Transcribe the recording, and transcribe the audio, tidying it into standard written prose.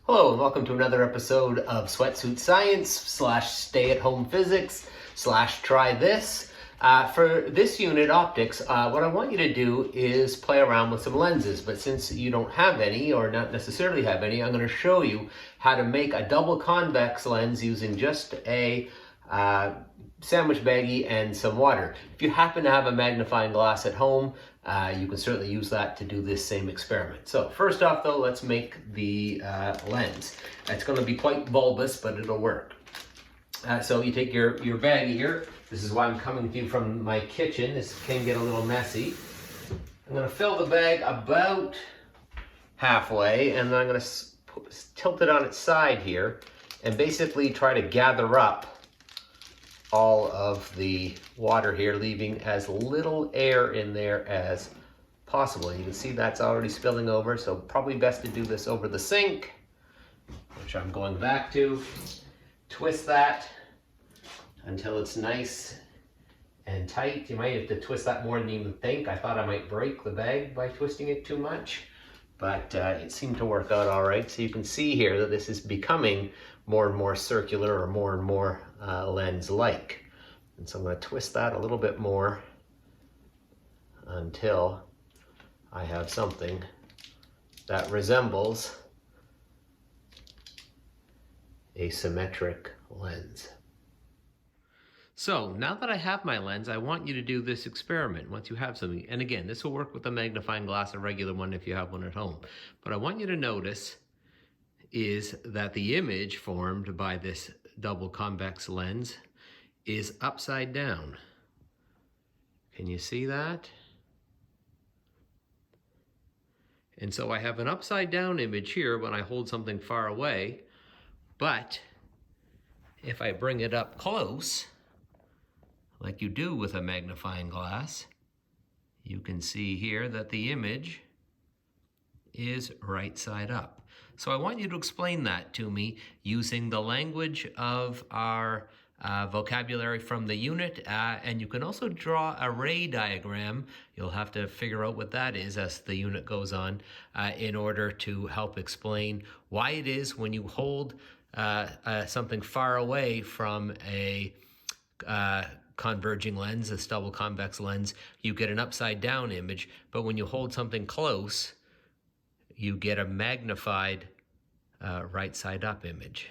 Hello and welcome to another episode of Sweatsuit Science slash Stay at Home Physics slash Try This. For this unit, optics, what I want you to do is play around with some lenses, but since you don't have any or not necessarily have any, I'm going to show you how to make a double convex lens using just a sandwich baggie and some water. If you happen to have a magnifying glass at home, you can certainly use that to do this same experiment. So first off though, let's make the lens. It's going to be quite bulbous, but it'll work. So you take your baggie here. This is why I'm coming to you from my kitchen. This can get a little messy. I'm going to fill the bag about halfway, and then I'm going to tilt it on its side here and basically try to gather up all of the water here, leaving as little air in there as possible. You can see that's already spilling over, so probably best to do this over the sink, which I'm going back to. Twist that until it's nice and tight. You might have to twist that more than you think. I thought I might break the bag by twisting it too much, but it seemed to work out all right. So you can see here that this is becoming more and more circular, or more and more lens-like. And so I'm going to twist that a little bit more until I have something that resembles a symmetric lens. So now that I have my lens, I want you to do this experiment once you have something. And again, this will work with a magnifying glass, a regular one if you have one at home. But I want you to notice is that the image formed by this double convex lens is upside down. Can you see that? And so I have an upside down image here when I hold something far away, but if I bring it up close, like you do with a magnifying glass, you can see here that the image is right side up. So I want you to explain that to me using the language of our vocabulary from the unit, and you can also draw a ray diagram. You'll have to figure out what that is as the unit goes on in order to help explain why it is when you hold something far away from a converging lens, a double convex lens, you get an upside down image, but when you hold something close, you get a magnified right side up image.